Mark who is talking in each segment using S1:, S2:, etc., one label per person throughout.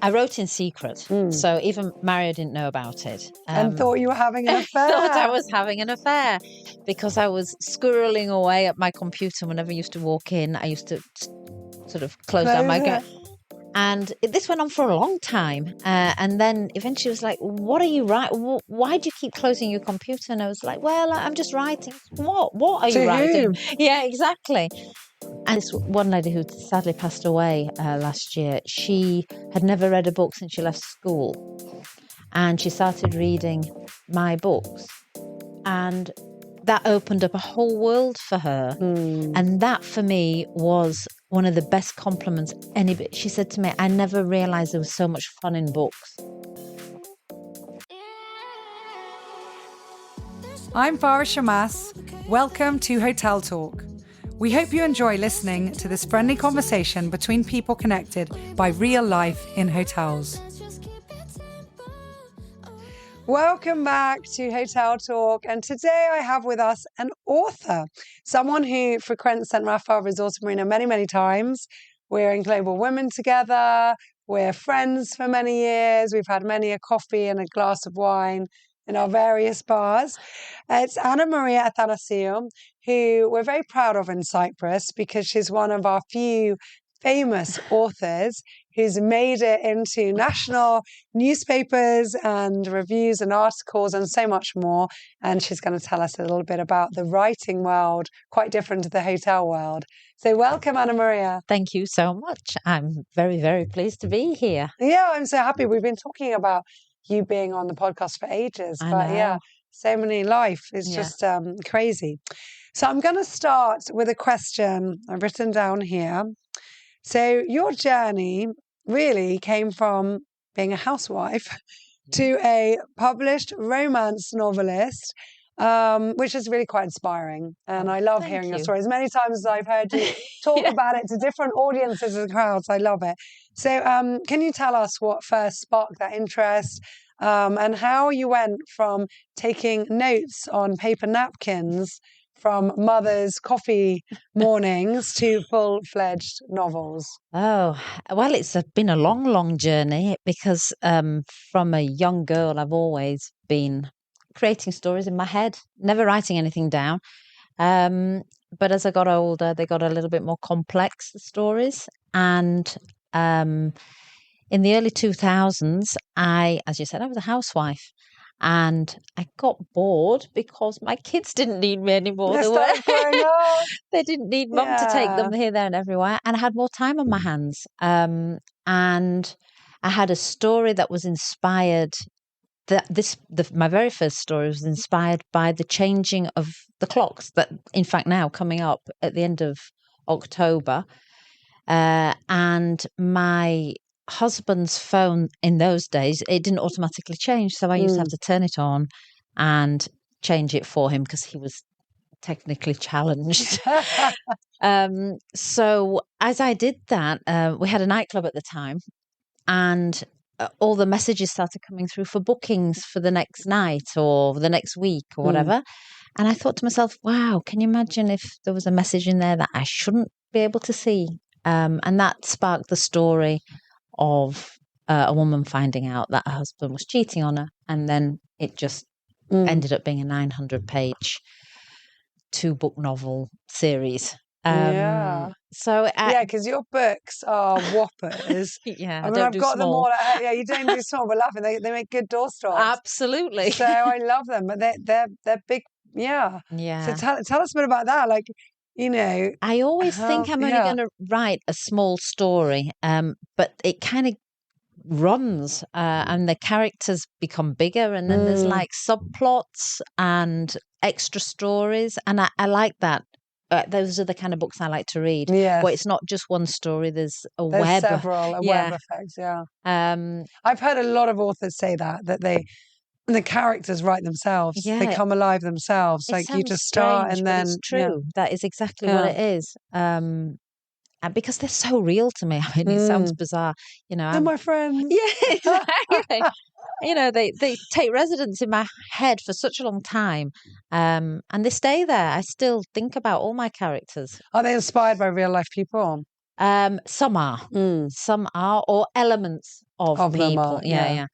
S1: I wrote in secret, so even Mario didn't know about it.
S2: And thought you were having an affair.
S1: Thought I was having an affair because I was squirreling away at my computer. Whenever I used to walk in, I used to sort of close down my... And this went on for a long time. And then eventually it was like, what are you writing? Why do you keep closing your computer? And I was like, well, I'm just writing. What are you writing? Yeah, exactly. And this one lady who sadly passed away last year, she had never read a book since she left school. And she started reading my books. And that opened up a whole world for her. And that for me was one of the best compliments anybody. She said to me, I never realised there was so much fun in books.
S2: I'm Farah Shammas. Welcome to Hotel Talk. We hope you enjoy listening to this friendly conversation between people connected by real life in hotels. Welcome back to Hotel Talk, and today I have with us an author, someone who frequents St. Raphael Resort Marina many, many times. We're in Global Women together, we're friends for many years, we've had many a coffee and a glass of wine in our various bars. It's Anna Maria Athanasiou, who we're very proud of in Cyprus because she's one of our few famous authors who's made it into national newspapers and reviews and articles and so much more. And she's going to tell us a little bit about the writing world, quite different to the hotel world. So welcome, Anna Maria.
S1: Thank you so much. I'm very, very pleased to be here.
S2: Yeah, I'm so happy. We've been talking about you being on the podcast for ages. But yeah, so many life. It's just crazy. So I'm going to start with a question I've written down here. So your journey really came from being a housewife to a published romance novelist, which is really quite inspiring. And I love hearing your stories. Many times as I've heard you talk about it to different audiences and crowds. I love it. So can you tell us what first sparked that interest and how you went from taking notes on paper napkins from mother's coffee mornings to full-fledged novels?
S1: Oh, well, it's been a long, long journey because from a young girl, I've always been creating stories in my head, never writing anything down. But as I got older, they got a little bit more complex, the stories. And in the early 2000s, as you said, I was a housewife. And I got bored because my kids didn't need me anymore. They didn't need mum to take them here, there, and everywhere. And I had more time on my hands. And I had a story that was inspired. My very first story was inspired by the changing of the clocks. That, in fact, now coming up at the end of October, and my husband's phone in those days, it didn't automatically change, so I used to have to turn it on and change it for him because he was technically challenged. So as I did that, we had a nightclub at the time, and all the messages started coming through for bookings for the next night or the next week or whatever. And I thought to myself, wow, can you imagine if there was a message in there that I shouldn't be able to see? And that sparked the story of a woman finding out that her husband was cheating on her, and then it just ended up being a 900-page 2-book novel series. So
S2: because your books are whoppers.
S1: I
S2: mean, I've got them all. You don't do small, but laughing. They make good doorstops.
S1: Absolutely.
S2: So I love them, but they're big. Yeah. So tell us a bit about that. Like, you know,
S1: I always think I'm only going to write a small story, but it kind of runs and the characters become bigger, and then there's like subplots and extra stories, and I like that. Those are the kind of books I like to read. Where it's not just one story. There's web.
S2: Several, web effects. I've heard a lot of authors say that the characters write themselves. They come alive themselves. Like you just start
S1: strange,
S2: and then
S1: it's true. That is exactly what it is. And because they're so real to me. I mean, it sounds bizarre, you know.
S2: They're my friends.
S1: Yeah, exactly. You know, they take residence in my head for such a long time, and they stay there. I still think about all my characters.
S2: Are they inspired by real life people?
S1: Some are, or elements of people.
S2: Them are,
S1: yeah.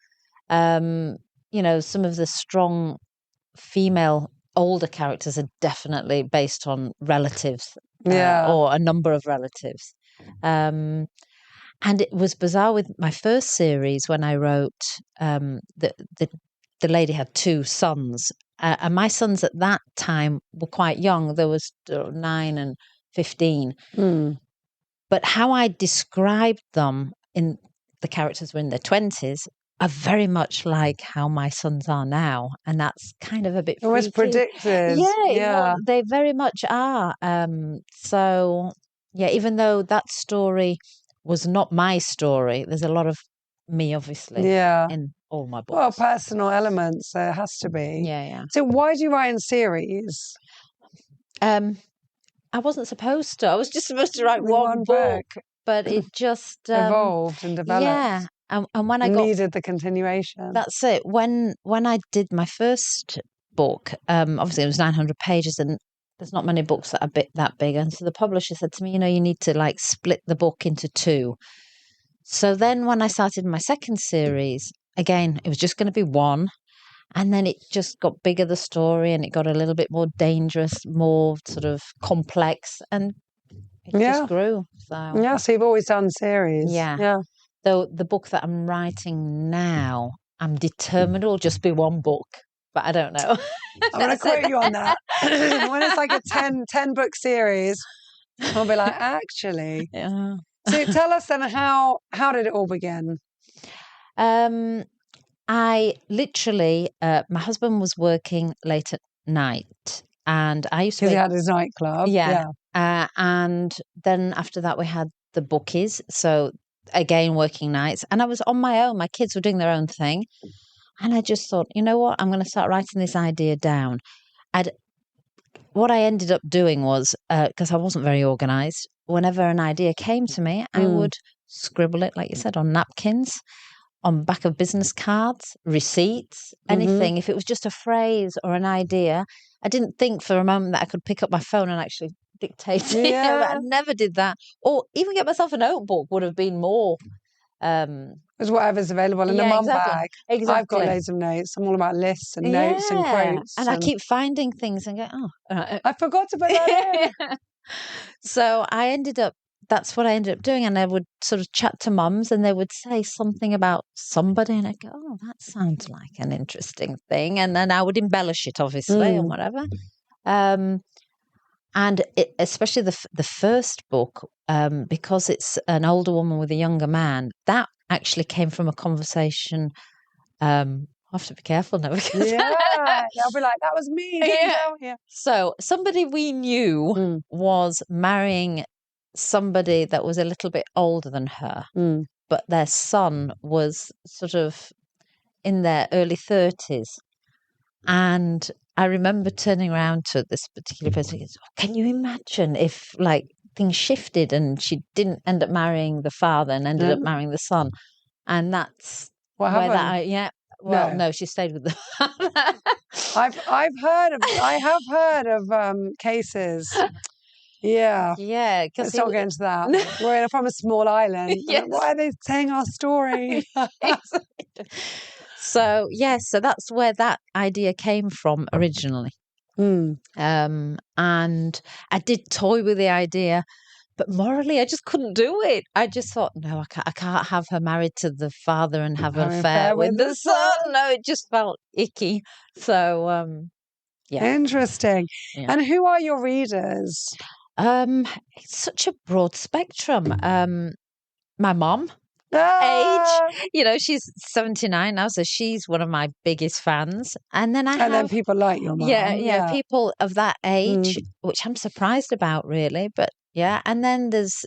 S1: Some of the strong female older characters are definitely based on relatives, or a number of relatives. And it was bizarre with my first series when I wrote. The lady had 2 sons, and my sons at that time were quite young. There was 9 and 15. But how I described them in the characters were in their 20s are very much like how my sons are now, and that's kind of a bit
S2: almost predicted.
S1: Yeah, they very much are. So yeah, even though that story was not my story, there's a lot of me, obviously, in all my books.
S2: Well, personal elements, there has to be.
S1: Yeah.
S2: So why do you write in series?
S1: I wasn't supposed to. I was just supposed to write one book, but it just
S2: evolved and developed.
S1: Yeah, and when I
S2: needed the continuation.
S1: That's it. When I did my first book, obviously it was 900 pages, and there's not many books that are that big. And so the publisher said to me, you need to like split the book into 2. So then when I started my second series, again, it was just going to be 1. And then it just got bigger, the story, and it got a little bit more dangerous, more sort of complex, and it just grew. So
S2: so you've always done series.
S1: Yeah. Though the book that I'm writing now, I'm determined it'll just be 1 book, but I don't know.
S2: I'm going to quote you on that. When it's like a 10 book series, I'll be like, actually.
S1: Yeah.
S2: So tell us then, how did it all begin?
S1: I literally, my husband was working late at night, and I used to.
S2: Because he had his nightclub.
S1: Yeah. And then after that, we had the bookies. So again, working nights, and I was on my own. My kids were doing their own thing, and I just thought, you know what, I'm going to start writing this idea down. What I ended up doing was, because I wasn't very organised, whenever an idea came to me, I would scribble it, like you said, on napkins, on back of business cards, receipts, anything. If it was just a phrase or an idea, I didn't think for a moment that I could pick up my phone and actually dictate it. I never did that. Or even get myself a notebook would have been more.
S2: It's whatever's available in the mum bag.
S1: Exactly.
S2: I've got loads of notes. I'm all about lists and notes and quotes.
S1: And I keep finding things and go,
S2: I forgot to put that in.
S1: So that's what I ended up doing. And I would sort of chat to mums, and they would say something about somebody, and I'd go, oh, that sounds like an interesting thing. And then I would embellish it, obviously, and whatever. And especially the first book, because it's an older woman with a younger man, that actually came from a conversation. I have to be careful now.
S2: I'll be like, that was me. Yeah.
S1: So somebody we knew was marrying somebody that was a little bit older than her, but their son was sort of in their early 30s. And I remember turning around to this particular person and saying, can you imagine if like things shifted and she didn't end up marrying the father and ended up marrying the son? And that's
S2: what happened.
S1: No, she stayed with the father.
S2: I have heard of cases. Yeah. Let's not get into that. We're from a small island. Yes. Why are they saying our story?
S1: So that's where that idea came from originally. And I did toy with the idea, but morally I just couldn't do it. I just thought, no, I can't have her married to the father and have an affair with the son. No, it just felt icky. So
S2: interesting. And who are your readers?
S1: It's such a broad spectrum. My mom. Age, she's 79 now, so she's one of my biggest fans. And then
S2: then people like your mom.
S1: Yeah, people of that age, which I'm surprised about, really. But and then there's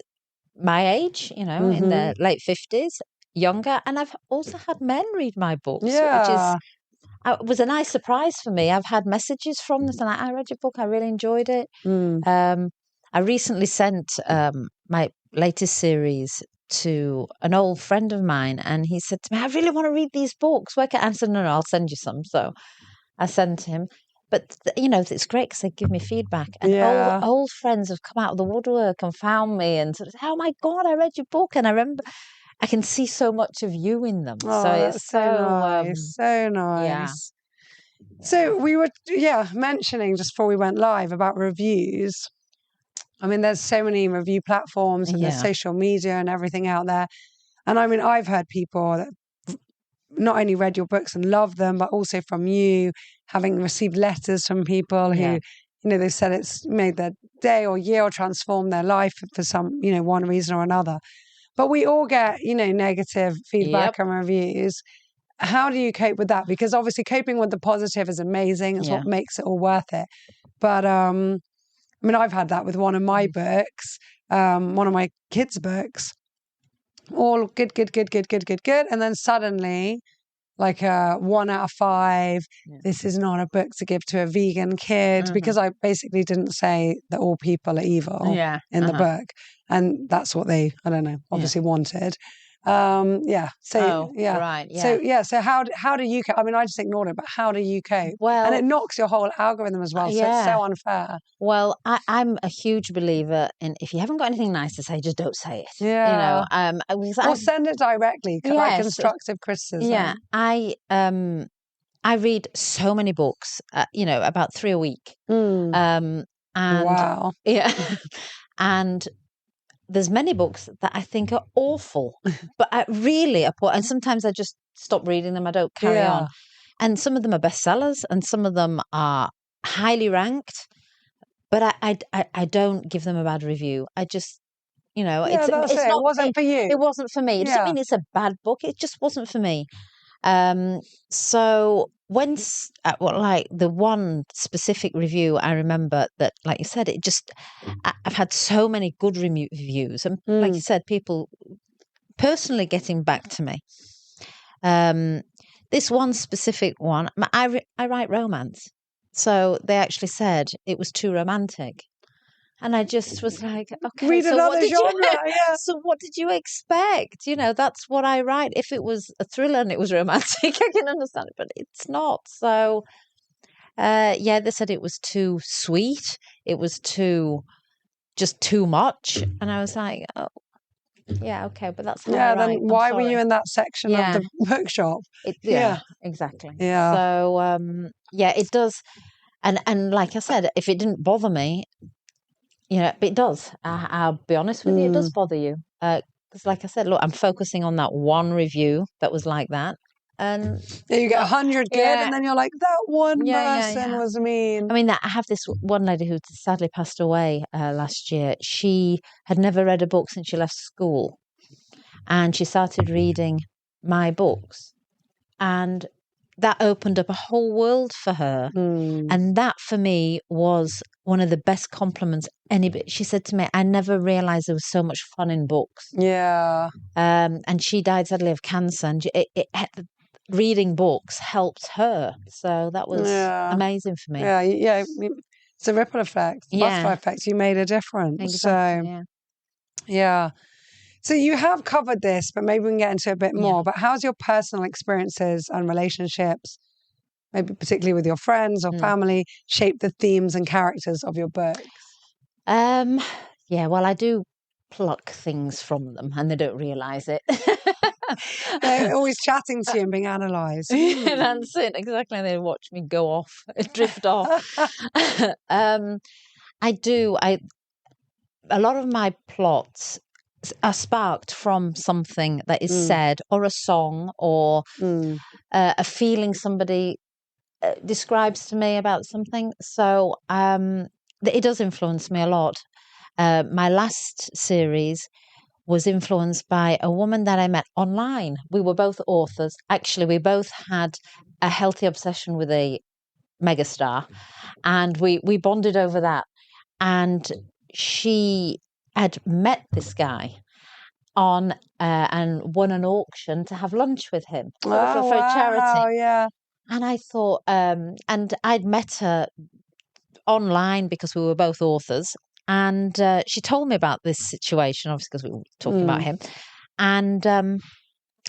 S1: my age, in their late 50s, younger, and I've also had men read my books, which was a nice surprise for me. I've had messages from them, and I read your book, I really enjoyed it. I recently sent my latest series to an old friend of mine, and he said to me, I really want to read these books. I said, no, I'll send you some. So I sent him. but it's great because they give me feedback, and old friends have come out of the woodwork and found me and sort of, oh my God, I read your book, and I remember I can see so much of you in them.
S2: Oh,
S1: So
S2: that's
S1: it's
S2: so nice, so nice. Yeah. So we were mentioning just before we went live about reviews. I mean, there's so many review platforms and there's social media and everything out there. And I mean, I've heard people that not only read your books and love them, but also from you, having received letters from people who, they said it's made their day or year or transformed their life for some, one reason or another. But we all get, negative feedback and reviews. How do you cope with that? Because obviously coping with the positive is amazing. It's what makes it all worth it. But I mean, I've had that with one of my books, one of my kids' books. All good. And then suddenly, like 1 out of 5, this is not a book to give to a vegan kid, because I basically didn't say that all people are evil in the book. And that's what they, I don't know, obviously wanted. So how do you cope? I mean, I just ignored it, but how do you cope? Well, and it knocks your whole algorithm as well, so it's so unfair.
S1: Well, I'm a huge believer in, if you haven't got anything nice to say, just don't say it.
S2: Or send it directly, like constructive criticism.
S1: Yeah, I read so many books, about 3 a week.
S2: And wow.
S1: And there's many books that I think are awful, but I really and sometimes I just stop reading them. I don't carry on. And some of them are bestsellers and some of them are highly ranked, but I don't give them a bad review. I just,
S2: it wasn't for you.
S1: It wasn't for me. It doesn't mean it's a bad book. It just wasn't for me. So when, like the one specific review I remember that, like you said, I've had so many good reviews, and like you said, people personally getting back to me. This one specific one, I write romance, so they actually said it was too romantic. And I just was like, okay,
S2: read another genre.
S1: So what did you expect? That's what I write. If it was a thriller and it was romantic, I can understand it, but it's not. So, they said it was too sweet. It was just too much. And I was like, oh, yeah, okay, but that's how I write.
S2: Then why were you in that section of the bookshop?
S1: Exactly.
S2: Yeah.
S1: So, it does. And like I said, if it didn't bother me, but it does. I'll be honest with you, it does bother you. Because like I said, look, I'm focusing on that one review that was like that. And
S2: you get 100 good, and then you're like, that one person was mean.
S1: I mean, I have this one lady who sadly passed away last year. She had never read a book since she left school. And she started reading my books. And that opened up a whole world for her. And that for me was one of the best compliments anybody. She said to me, I never realized there was so much fun in books.
S2: Yeah.
S1: And she died sadly of cancer, and reading books helped her. So that was amazing for me.
S2: Yeah. It's a ripple effect, butterfly effect. You made a difference.
S1: Exactly,
S2: So you have covered this, but maybe we can get into a bit more. But how's your personal experiences and relationships, maybe particularly with your friends or family, shape the themes and characters of your books?
S1: Well, I do pluck things from them, and they don't realise it.
S2: They're always chatting to you and being analysed.
S1: That's it, exactly. They watch me go off, drift off. I do. A lot of my plots are sparked from something that is said, or a song, or a feeling somebody describes to me about something. So it does influence me a lot. My last series was influenced by a woman that I met online. We were both authors. Actually, we both had a healthy obsession with a megastar, and we bonded over that. And she had met this guy on and won an auction to have lunch with him for a charity.
S2: Yeah.
S1: And I thought, and I'd met her online because we were both authors. And she told me about this situation, obviously, because we were talking about him. And I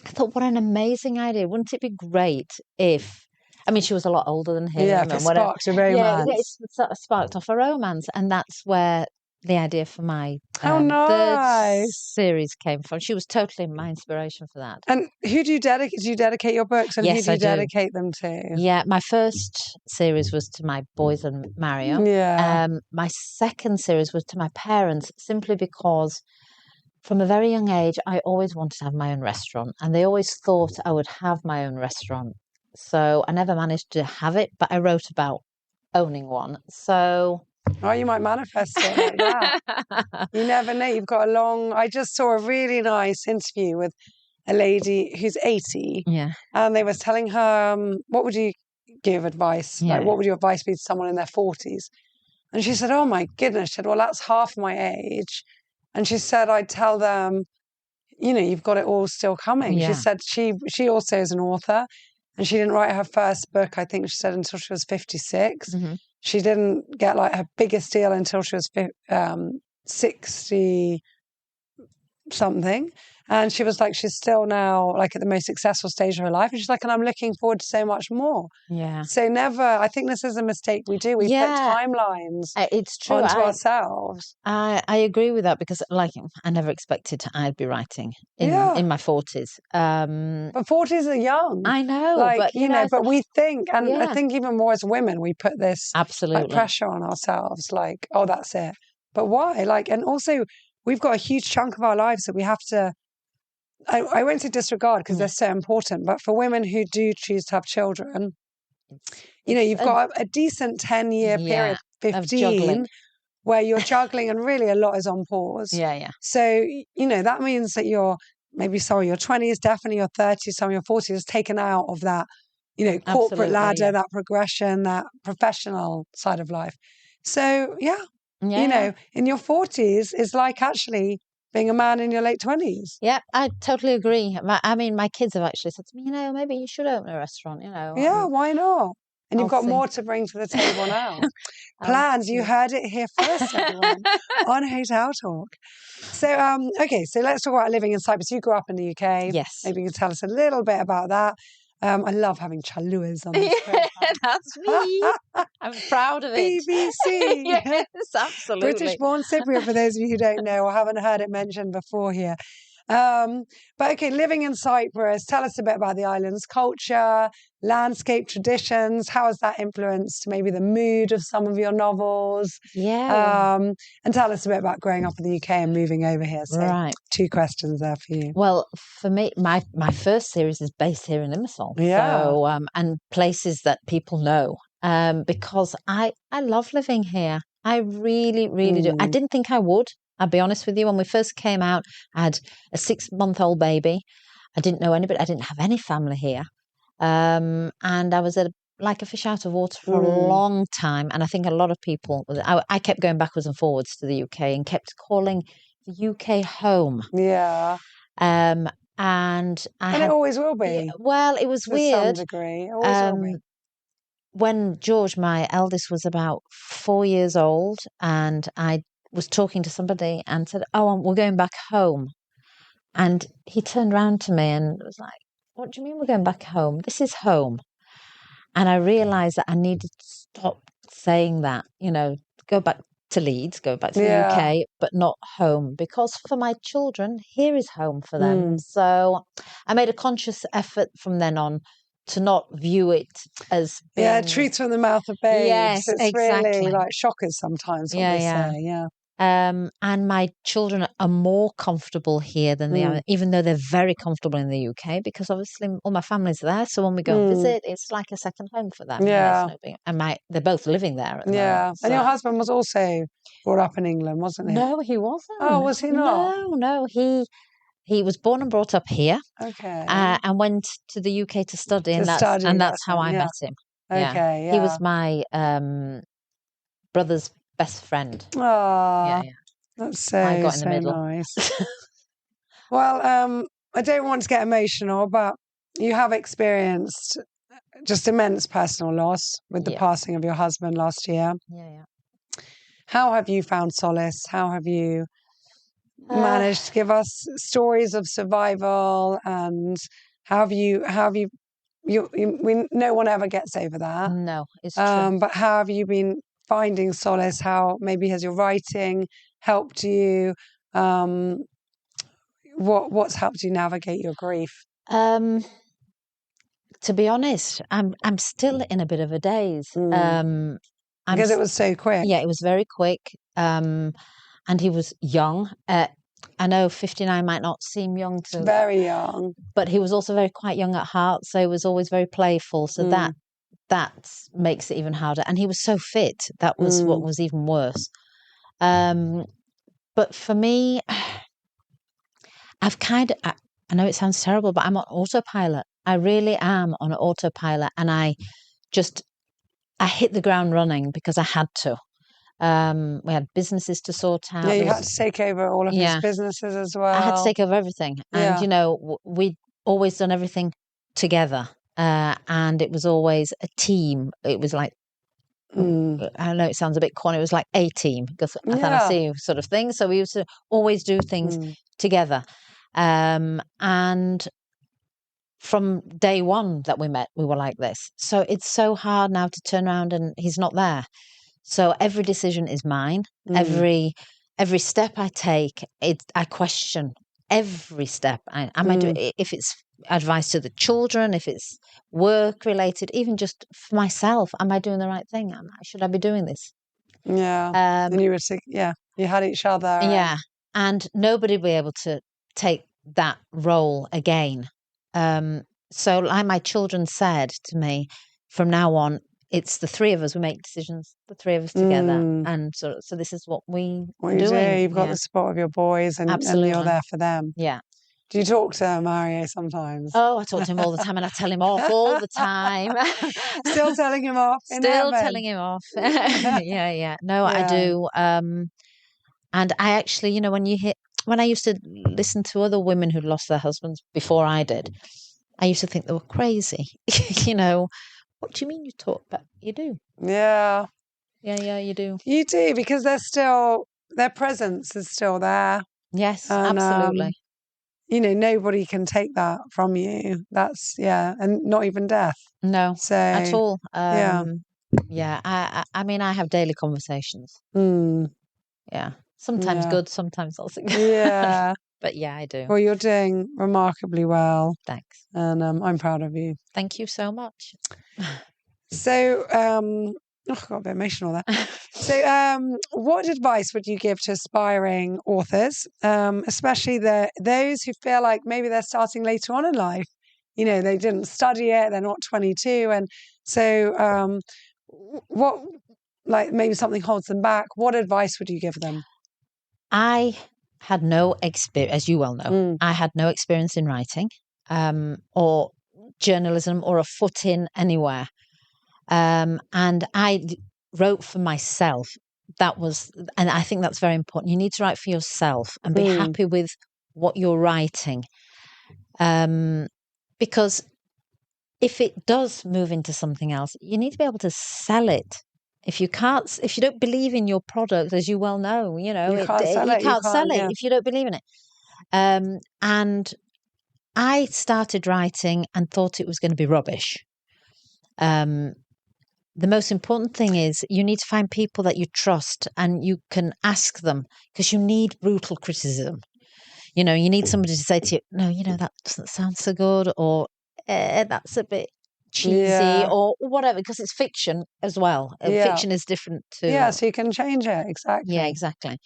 S1: thought, what an amazing idea. Wouldn't it be great if I mean, she was a lot older than him.
S2: Yeah,
S1: and
S2: it
S1: whatever.
S2: sparked a romance.
S1: Yeah, it sort of sparked off a romance, and that's where the idea for my
S2: How
S1: third
S2: nice.
S1: series came from. She was totally my inspiration for that.
S2: And who do you dedicate? Do you dedicate your books, and who
S1: Yes,
S2: do you
S1: I do.
S2: dedicate them to?
S1: Yeah, my first series was to my boys and Mario.
S2: Yeah.
S1: My second series was to my parents, simply because from a very young age, I always wanted to have my own restaurant, and they always thought I would have my own restaurant. So I never managed to have it, but I wrote about owning one. So
S2: Oh, you might manifest it like that. You never know. You've got a long. I just saw a really nice interview with a lady who's 80.
S1: Yeah.
S2: And they was telling her, what would you give advice?
S1: Yeah.
S2: Like, what would your advice be to someone in their 40s? And she said, oh my goodness. She said, well, that's half my age. And she said, I'd tell them, you know, you've got it all still coming.
S1: Yeah.
S2: She said she also is an author, and she didn't write her first book, I think she said, until she was 56.
S1: Mm-hmm.
S2: She didn't get like her biggest deal until she was 60 something. And she was like, she's still now like at the most successful stage of her life. And she's like, and I'm looking forward to so much more.
S1: Yeah.
S2: So never, I think this is a mistake we do. We put timelines
S1: it's true.
S2: onto ourselves.
S1: I agree with that, because like I never expected I'd be writing in my 40s.
S2: But 40s are young.
S1: I know.
S2: Like,
S1: but,
S2: you know, but we think, and I think even more as women, we put this
S1: absolutely
S2: like, pressure on ourselves. Like, oh, that's it. But why? Like, and also we've got a huge chunk of our lives that we have to, I won't say disregard because they're so important, but for women who do choose to have children, you know, you've got a decent 10-year period, 15, where you're juggling and really a lot is on pause.
S1: Yeah.
S2: So, you know, that means that you're maybe some of your 20s, definitely your 30s, some of your 40s is taken out of that, you know, corporate ladder, that progression, that professional side of life. So, you know, in your 40s is like actually being a man in your late 20s.
S1: Yeah, I totally agree. I mean, my kids have actually said to me, you know, maybe you should open a restaurant, you know.
S2: Yeah, why not? And you've got more to bring to the table now. Plans, you heard it here first, everyone, on Hotel Talk. So, okay, so let's talk about living in Cyprus. You grew up in the UK.
S1: Yes.
S2: Maybe you can tell us a little bit about that. I love having Chaluas on this program.
S1: That's me. I'm proud of it.
S2: BBC.
S1: Yes, absolutely.
S2: British-born Cypriot, for those of you who don't know or haven't heard it mentioned before here. But okay, living in Cyprus, tell us a bit about the island's culture, landscape, traditions. How has that influenced maybe the mood of some of your novels?
S1: Yeah.
S2: And tell us a bit about growing up in the UK and moving over here. So 2 questions there for you.
S1: Well, for me, my first series is based here in Limassol.
S2: Yeah.
S1: So, and places that people know, because I love living here. I really, really do. I didn't think I would. I'll be honest with you. When we first came out, I had a 6-month-old baby. I didn't know anybody. I didn't have any family here. And I was like a fish out of water for a long time. And I think a lot of people, I kept going backwards and forwards to the UK and kept calling the UK home.
S2: Yeah.
S1: And
S2: it always will be.
S1: Well, it was weird.
S2: To some degree. It always will be.
S1: When George, my eldest, was about 4 years old, and I was talking to somebody and said, oh, we're going back home. And he turned around to me and was like, what do you mean we're going back home? This is home. And I realised that I needed to stop saying that, you know, go back to Leeds, go back to the UK, but not home, because for my children, here is home for them. So I made a conscious effort from then on to not view it as being...
S2: truth from the mouth of babes.
S1: Yes,
S2: it's really like shockers sometimes what they say. Yeah.
S1: And my children are more comfortable here than they are, even though they're very comfortable in the UK, because obviously all my family's there. So when we go and visit, it's like a second home for them.
S2: Yeah.
S1: And they're both living there at the moment.
S2: And your husband was also brought up in England, wasn't he?
S1: No, he wasn't.
S2: Oh, was he not?
S1: No. He was born and brought up here.
S2: Okay.
S1: And went to the UK to study. And that's how I met him.
S2: Okay,
S1: He was my brother's best friend.
S2: Oh, that's so nice. Well, I don't want to get emotional, but you have experienced just immense personal loss with the passing of your husband last year.
S1: Yeah.
S2: How have you found solace? How have you managed to give us stories of survival, and how have you no one ever gets over that.
S1: No, it's true.
S2: But how have you been finding solace? How maybe has your writing helped you? What's helped you navigate your grief?
S1: To be honest, I'm still in a bit of a daze.
S2: Because it was so quick.
S1: Yeah, it was very quick. And he was young. I know 59 might not seem young to
S2: very young,
S1: but he was also very quite young at heart. So he was always very playful. So that makes it even harder. And he was so fit. That was what was even worse. But for me, I know it sounds terrible, but I'm on autopilot. I really am on autopilot. And I hit the ground running because I had to. We had businesses to sort out.
S2: Yeah, you had to take over all of his businesses as well.
S1: I had to take over everything. And, we'd always done everything together. And it was always a team. It was like, I know it sounds a bit corny, it was like a team because Athanasiou sort of thing. So we used to always do things together. And from day one that we met, we were like this. So it's so hard now to turn around and he's not there. So every decision is mine. Every step I take, I question every step. Am I doing? If it's advice to the children, if it's work related, even just for myself, am I doing the right thing? Should I be doing this?
S2: Yeah. And you had each other.
S1: Yeah, and nobody will be able to take that role again. So, like my children said to me, from now on, it's the three of us. We make decisions, the three of us together, and so this is what we're doing.
S2: You've got the support of your boys, and you're there for them.
S1: Yeah.
S2: Do you talk to Mario sometimes?
S1: Oh, I talk to him all the time, and I tell him off all the time.
S2: Still telling him off.
S1: Still telling him off. Yeah. No, I do. And I actually, when I used to listen to other women who'd lost their husbands before I did, I used to think they were crazy. What do you mean you talk about? You do.
S2: Yeah.
S1: Yeah, you do.
S2: You do, because their presence is still there.
S1: Yes, and, absolutely.
S2: Nobody can take that from you. That's, and not even death.
S1: No, at all. Yeah, I mean, I have daily conversations. Yeah, sometimes good, sometimes also good.
S2: Yeah.
S1: But yeah, I do.
S2: Well, you're doing remarkably well.
S1: Thanks.
S2: And I'm proud of you.
S1: Thank you so much.
S2: So, I got a bit emotional there. So, what advice would you give to aspiring authors, especially those who feel like maybe they're starting later on in life? They didn't study it, they're not 22. And so, what, like maybe something holds them back. What advice would you give them?
S1: I had no experience, as you well know, I had no experience in writing or journalism or a foot in anywhere. And I wrote for myself. And I think that's very important. You need to write for yourself and be happy with what you're writing. Because if it does move into something else, you need to be able to sell it. If you don't believe in your product, as you well know, you can't sell it if you don't believe in it. And I started writing and thought it was going to be rubbish. The most important thing is you need to find people that you trust and you can ask them, because you need brutal criticism. You need somebody to say to you, no, that doesn't sound so good, or that's a bit cheesy, or whatever, because it's fiction as well. Fiction is different to...
S2: Yeah, so you can change it, exactly.
S1: Yeah, exactly.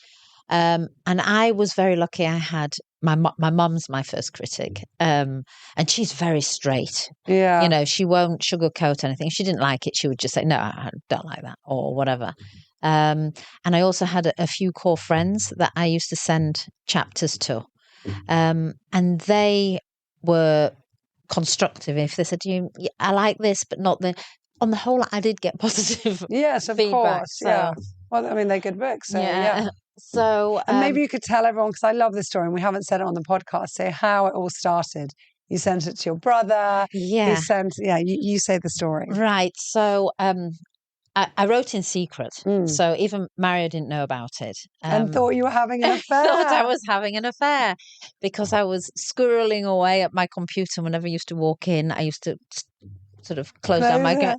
S1: And I was very lucky. I had my mum's my first critic, and she's very straight.
S2: Yeah,
S1: she won't sugarcoat anything. If she didn't like it, she would just say, no, I don't like that, or whatever. And I also had a few core friends that I used to send chapters to, and they were constructive. If they said to you, I like this, but not the... On the whole, I did get positive feedback.
S2: Course. So. Yeah. Well, I mean, they're good books. So, yeah.
S1: So,
S2: and maybe you could tell everyone, because I love this story and we haven't said it on the podcast, say how it all started. You sent it to your brother.
S1: Yeah.
S2: You say the story.
S1: Right. So, I wrote in secret, so even Mario didn't know about it.
S2: And thought you were having an affair.
S1: Thought I was having an affair because I was squirreling away at my computer. Whenever I used to walk in, I used to sort of close down my...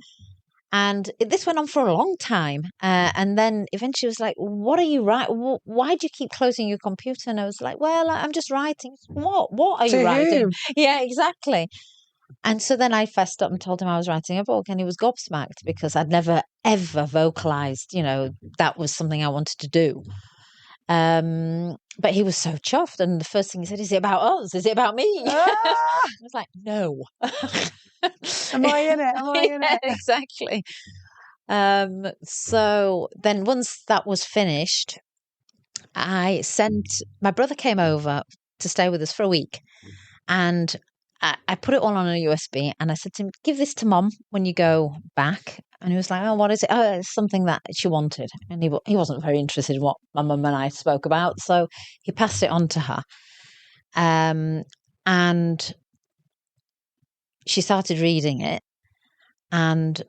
S1: And this went on for a long time. And then eventually it was like, what are you writing? Why do you keep closing your computer? And I was like, well, I'm just writing. What are you writing?
S2: Whom?
S1: Yeah, exactly. And so then I fessed up and told him I was writing a book, and he was gobsmacked because I'd never, ever vocalized, that was something I wanted to do. But he was so chuffed. And the first thing he said, is it about us? Is it about me? I was like, no.
S2: Am I in it? Am I in it?
S1: Exactly. So then once that was finished, my brother came over to stay with us for a week, and I put it all on a USB, and I said to him, give this to Mom when you go back. And he was like, oh, what is it? Oh, it's something that she wanted. And he wasn't very interested in what my mum and I spoke about. So he passed it on to her. And she started reading it. And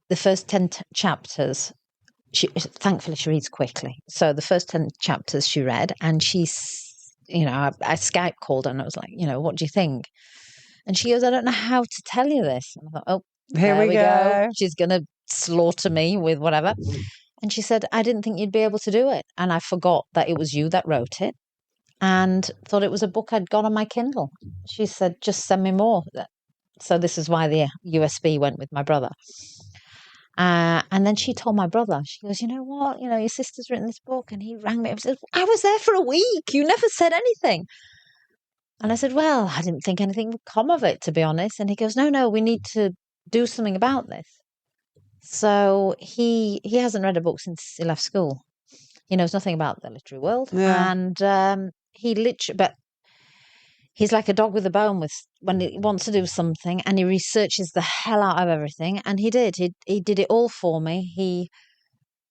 S1: the first 10 chapters, thankfully she reads quickly. So the first 10 chapters she read, and I Skype called her and I was like, what do you think? And she goes, I don't know how to tell you this. And I thought, oh,
S2: here we go.
S1: She's going to slaughter me with whatever. And she said, I didn't think you'd be able to do it. And I forgot that it was you that wrote it, and thought it was a book I'd got on my Kindle. She said, just send me more. So this is why the USB went with my brother. And then she told my brother, she goes, you know what? Your sister's written this book. And he rang me and said, I was there for a week. You never said anything. And I said, well, I didn't think anything would come of it, to be honest. And he goes, no, we need to do something about this. So he hasn't read a book since he left school. He knows nothing about the literary world.
S2: Yeah.
S1: And but he's like a dog with a bone when he wants to do something, and he researches the hell out of everything. And he did. He did it all for me. He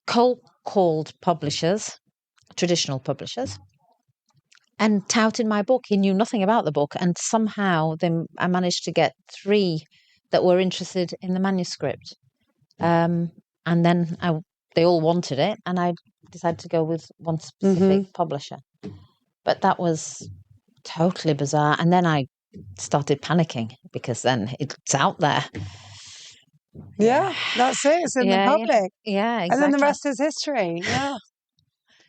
S1: cold called publishers, traditional publishers, and touted my book. He knew nothing about the book, and somehow I managed to get 3 that were interested in the manuscript. And then they all wanted it, and I decided to go with one specific publisher. But that was totally bizarre. And then I started panicking because then it's out there.
S2: Yeah, that's it. It's in the public.
S1: Yeah, exactly.
S2: And then the rest is history. Yeah.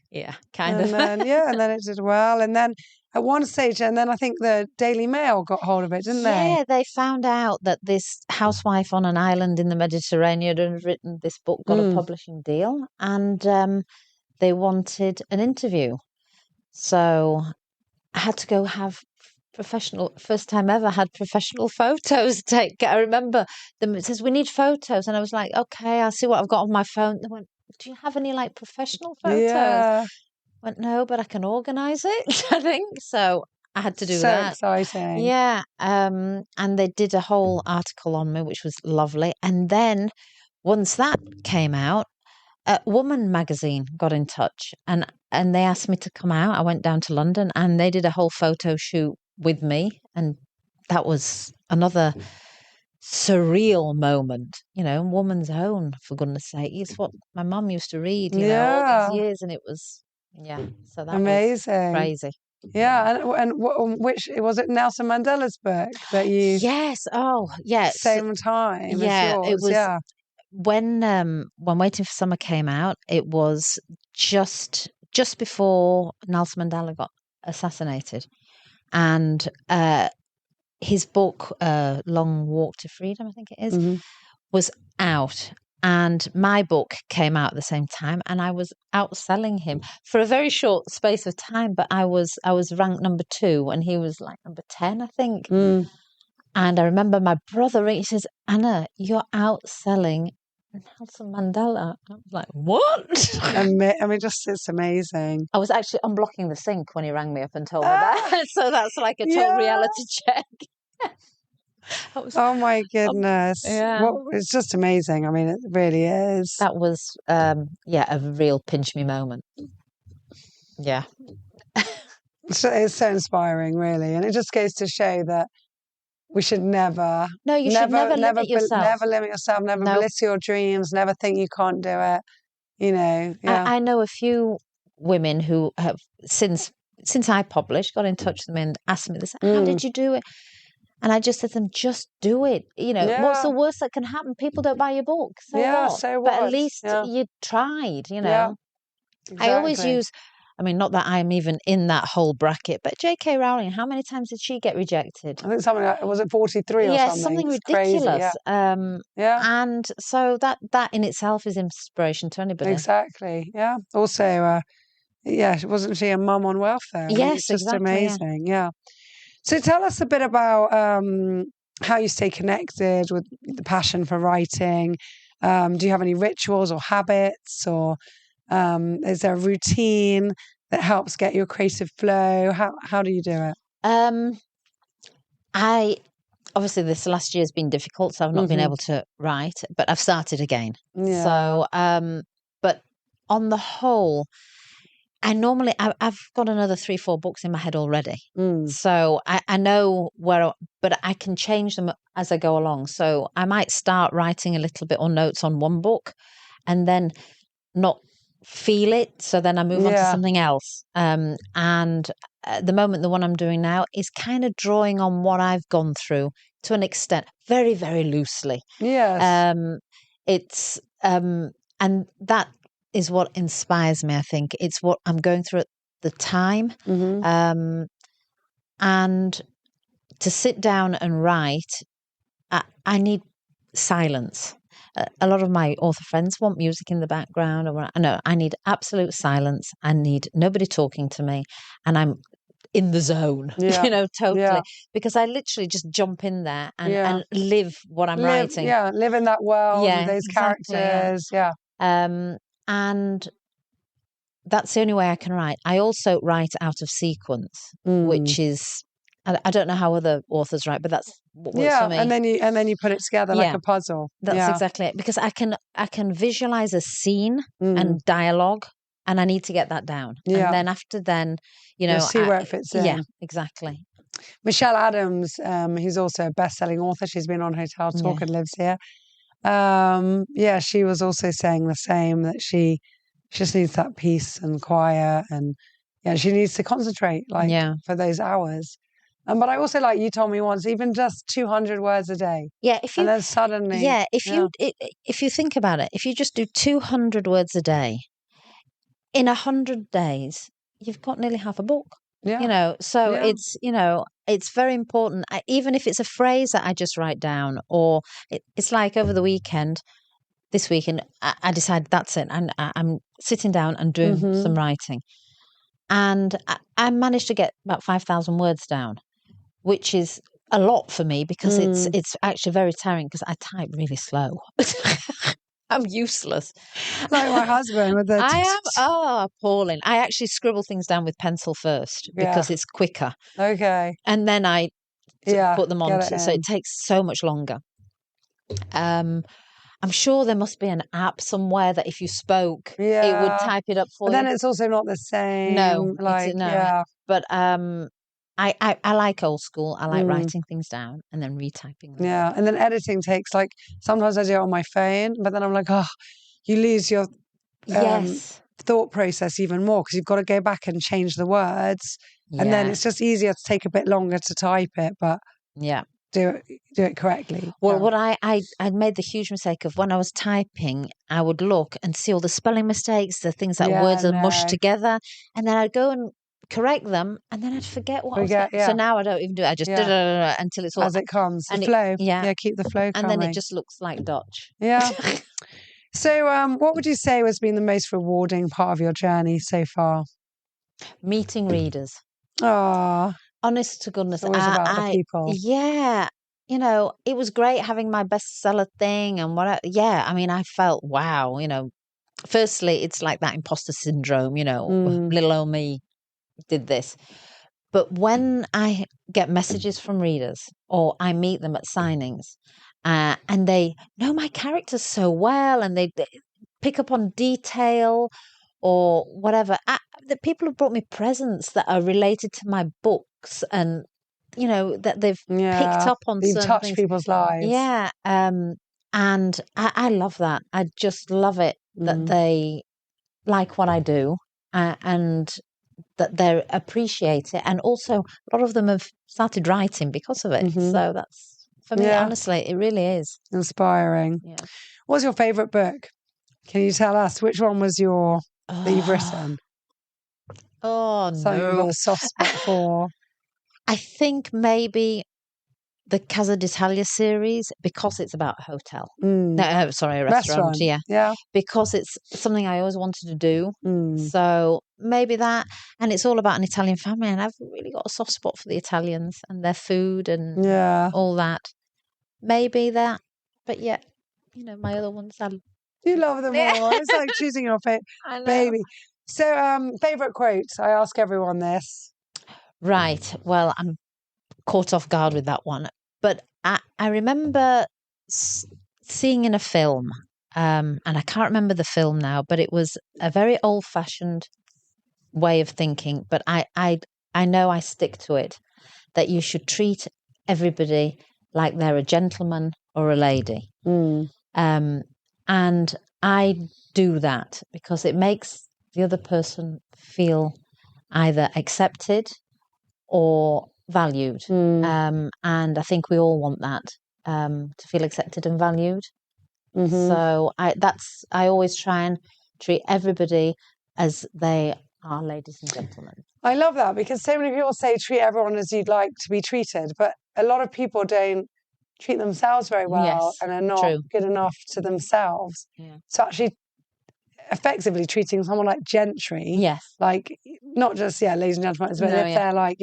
S1: Yeah, kind of.
S2: And then it did well. And then at one stage, and then I think the Daily Mail got hold of it, didn't they?
S1: Yeah, they found out that this housewife on an island in the Mediterranean had written this book, got a publishing deal, and they wanted an interview. So I had to go have first time ever had professional photos taken. I remember them, it says, we need photos. And I was like, okay, I'll see what I've got on my phone. They went, do you have any professional photos?
S2: Yeah.
S1: I went, no, but I can organise it, I think. So I had to do that.
S2: So exciting.
S1: Yeah. And they did a whole article on me, which was lovely. And then once that came out, Woman magazine got in touch and they asked me to come out. I went down to London and they did a whole photo shoot with me. And that was another surreal moment, Woman's Own, for goodness sake. It's what my mum used to read, all these years. And it was, so that
S2: amazing.
S1: Was crazy.
S2: Yeah, and which was it? Nelson Mandela's book that you?
S1: Yes. Oh, yes.
S2: Same time.
S1: Yeah,
S2: as yours.
S1: It was. Yeah. When Waiting for Summer came out, it was just before Nelson Mandela got assassinated, and his book Long Walk to Freedom, I think it is, was out. And my book came out at the same time, and I was outselling him for a very short space of time. But I was ranked number 2, and he was like number 10, I think. And I remember my brother, he says, Anna, you're outselling Nelson Mandela. I was like, what?
S2: I mean, it's amazing.
S1: I was actually unblocking the sink when he rang me up and told me that. So that's like a total reality check.
S2: Oh my goodness. It's just amazing. I mean, it really is.
S1: That was, a real pinch me moment. Yeah.
S2: It's so inspiring, really. And it just goes to show that we should never.
S1: No, you should never limit yourself.
S2: Never limit yourself. Never bliss your dreams. Never think you can't do it. You know. Yeah.
S1: I know a few women who have since I published got in touch with me and asked me this. How did you do it? And I just said to them, just do it. You know, what's the worst that can happen? People don't buy your book. So what?
S2: So what?
S1: But at least you tried, you know.
S2: Yeah, exactly.
S1: I always use, I mean, not that I'm even in that whole bracket, but J.K. Rowling, how many times did she get rejected?
S2: I think something like, was it 43 or something?
S1: Yeah, something ridiculous.
S2: Crazy, yeah.
S1: And so that in itself is inspiration to anybody.
S2: Exactly, yeah. Also, wasn't she a mum on welfare?
S1: Yes,
S2: it's just
S1: exactly,
S2: amazing, yeah. So tell us a bit about how you stay connected with the passion for writing. Do you have any rituals or habits, or is there a routine that helps get your creative flow? How do you do it?
S1: I obviously this last year has been difficult, so I've not been able to write, but I've started again.
S2: Yeah.
S1: So, but on the whole, I've got another 3-4 books in my head already. So I know but I can change them as I go along. So I might start writing a little bit or notes on one book and then not feel it. So then I move on to something else. And at the moment, the one I'm doing now is kind of drawing on what I've gone through to an extent, very, very loosely.
S2: Yes.
S1: It's, and that is what inspires me, I think. It's what I'm going through at the time. And to sit down and write, I need silence. A lot of my author friends want music in the background. No, I need absolute silence. I need nobody talking to me. And I'm in the zone, totally. Because I literally just jump in there and live what I'm writing.
S2: Yeah, live in that world with those characters. Yeah.
S1: And that's the only way I can write. I also write out of sequence, which is, I don't know how other authors write, but that's what works for me.
S2: and then you put it together like a puzzle.
S1: That's exactly it. Because I can visualize a scene and dialogue, and I need to get that down. Yeah. And then after
S2: you'll see where it fits in.
S1: Yeah, exactly.
S2: Michelle Adams, who's also a best-selling author, she's been on Hotel Talk and lives here. She was also saying the same, that she just needs that peace and quiet, and she needs to concentrate for those hours. But I also, like you told me once, even just 200 words a day.
S1: Yeah,
S2: and then suddenly,
S1: if you think about it, if you just do 200 words a day, in 100 days, you've got nearly half a book. Yeah. So it's very important. Even if it's a phrase that I just write down, or it's like over the weekend, this weekend, I decided that's it. And I'm sitting down and doing some writing. And I managed to get about 5,000 words down, which is a lot for me because it's actually very tiring because I type really slow. I'm useless.
S2: Like my husband with the...
S1: I am appalling. I actually scribble things down with pencil first because it's quicker.
S2: Okay.
S1: And then I put them on. So it takes so much longer. I'm sure there must be an app somewhere that if you spoke, it would type it up for you.
S2: But then it's also not the same.
S1: No. But I like old school. I like writing things down and then retyping them.
S2: Yeah, and then editing takes sometimes I do it on my phone, but then I'm like, you lose your thought process even more because you've got to go back and change the words, and then it's just easier to take a bit longer to type it, but do it correctly.
S1: Well, what I made the huge mistake of when I was typing, I would look and see all the spelling mistakes, the things that words are mushed together, and then I'd go and correct them, and then I'd forget what I was saying. So now I don't even do it. I just until it's all
S2: as it comes. The flow. Yeah, keep the flow coming.
S1: And then it just looks like Dutch.
S2: Yeah. So what would you say has been the most rewarding part of your journey so far?
S1: Meeting readers.
S2: Oh,
S1: honest to goodness,
S2: it's always about the people.
S1: Yeah. It was great having my bestseller thing and what. I mean, I felt wow. Firstly, it's like that imposter syndrome. Little old me did this. But when I get messages from readers or I meet them at signings and they know my characters so well and they pick up on detail or whatever, the people have brought me presents that are related to my books, and that they've picked up on
S2: You've
S1: certain
S2: touched
S1: things.
S2: people's lives.
S1: Yeah. And I love that. I just love it that they like what I do, and that they appreciate it. And also, a lot of them have started writing because of it. So that's, for me, honestly, it really is.
S2: Inspiring.
S1: Yeah.
S2: What's your favourite book? Can you tell us which one was that you've written?
S1: Oh,
S2: Something you've got a soft spot for.
S1: I think maybe the Casa d'Italia series, because it's about a hotel. No, sorry, a restaurant. Yeah. Because it's something I always wanted to do. So maybe that. And it's all about an Italian family. And I've really got a soft spot for the Italians and their food and all that. Maybe that. But yeah, my other ones.
S2: You love them all. It's like choosing your baby. So, favourite quote? I ask everyone this.
S1: Right. Well, I'm caught off guard with that one. But I remember seeing in a film, and I can't remember the film now, but it was a very old-fashioned way of thinking. But I know I stick to it, that you should treat everybody like they're a gentleman or a lady. And I do that because it makes the other person feel either accepted or valued. And I think we all want that, to feel accepted and valued. So I always try and treat everybody as they are ladies and gentlemen.
S2: I love that, because so many people say treat everyone as you'd like to be treated, but a lot of people don't treat themselves very well and are not good enough to themselves. So actually effectively treating someone like gentry, like not just ladies and gentlemen, but if they're like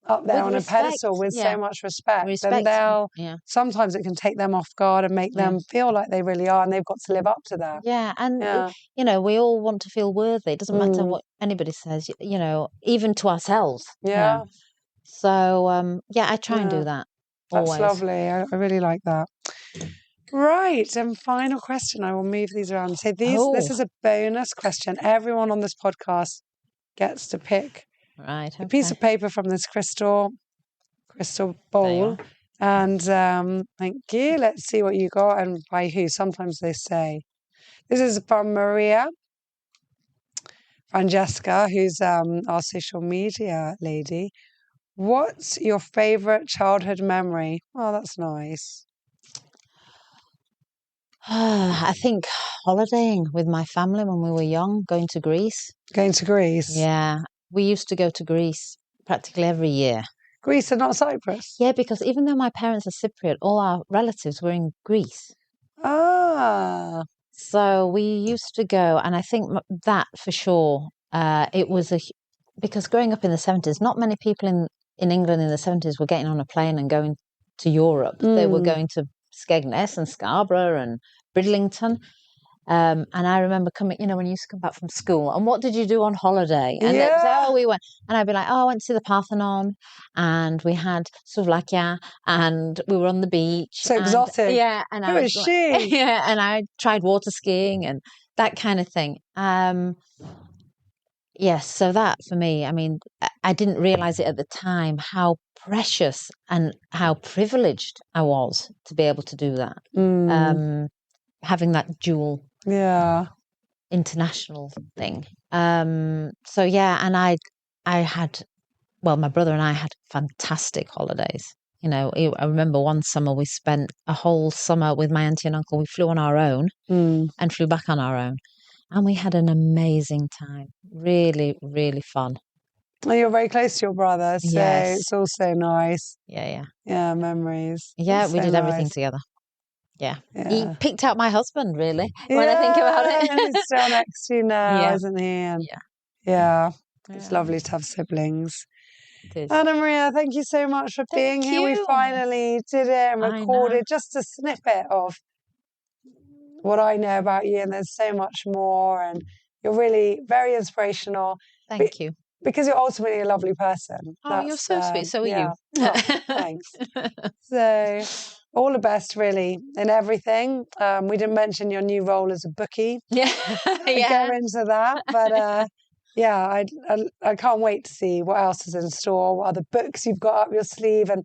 S2: up there with on respect, a pedestal with so much respect, then they'll sometimes it can take them off guard and make them feel like they really are, and they've got to live up to that.
S1: And we all want to feel worthy. It doesn't matter what anybody says, even to ourselves. So I try and do that.
S2: That's
S1: always.
S2: Lovely. I really like that. Right, and final question. I will move these around. So this is a bonus question. Everyone on this podcast gets to pick a piece of paper from this crystal bowl. And thank you. Let's see what you got and by who. Sometimes they say. This is from Maria Francesca, who's our social media lady. What's your favourite childhood memory? Oh, that's nice.
S1: I think holidaying with my family when we were young, going to Greece.
S2: Going to Greece?
S1: Yeah. We used to go to Greece practically every year.
S2: Greece and not Cyprus?
S1: Yeah, because even though my parents are Cypriot, all our relatives were in Greece.
S2: Ah.
S1: So we used to go, and I think that for sure, it was because growing up in the 70s, not many people in England in the 70s were getting on a plane and going to Europe. They were going to Skegness and Scarborough and Bridlington. And I remember coming, when you used to come back from school, and what did you do on holiday? And we went, and I'd be like, I went to see the Parthenon, and we had souvlaki, and we were on the beach.
S2: So exotic.
S1: Yeah. And
S2: Who is she?
S1: Yeah. And I tried water skiing and that kind of thing. Yes. So that for me, I mean, I didn't realize it at the time, how precious and how privileged I was to be able to do that. Having that dual international thing. So and I had, my brother and I had fantastic holidays. I remember one summer we spent a whole summer with my auntie and uncle. We flew on our own and flew back on our own, and we had an amazing time. Really, really fun.
S2: Well, you're very close to your brother, so it's also nice.
S1: Yeah,
S2: memories.
S1: Yeah, we did everything together. Yeah. He picked out my husband, really, when I think about it.
S2: And he's still next to you now, isn't he? And it's lovely to have siblings.
S1: It is.
S2: Anna Maria, thank you so much for being here. We finally did it and recorded just a snippet of what I know about you, and there's so much more, and you're really very inspirational.
S1: Thank you.
S2: Because you're ultimately a lovely person.
S1: Oh, you're so sweet. So are you.
S2: Oh, thanks. So, all the best, really, in everything. We didn't mention your new role as a bookie.
S1: Yeah.
S2: Get into that. But yeah, I can't wait to see what else is in store, what other books you've got up your sleeve, and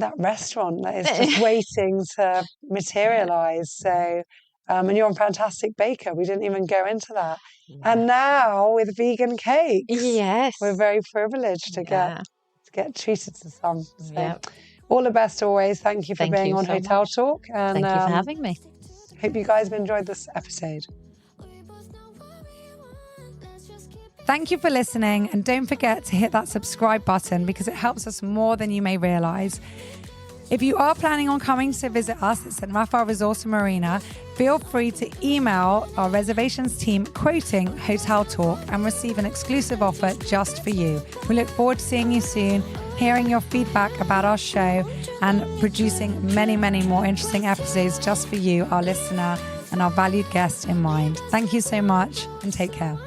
S2: that restaurant that is just waiting to materialize. So, and you're a fantastic baker. We didn't even go into that. Yeah. And now with vegan cakes,
S1: yes,
S2: we're very privileged to get treated to some. So,
S1: yep.
S2: All the best always. Thank you for being on Hotel Talk. And
S1: thank you for having me.
S2: Hope you guys have enjoyed this episode. Thank you for listening, and don't forget to hit that subscribe button because it helps us more than you may realise. If you are planning on coming to visit us at St. Raphael Resort and Marina, feel free to email our reservations team quoting Hotel Talk and receive an exclusive offer just for you. We look forward to seeing you soon, hearing your feedback about our show, and producing many, many more interesting episodes just for you, our listener, and our valued guest in mind. Thank you so much, and take care.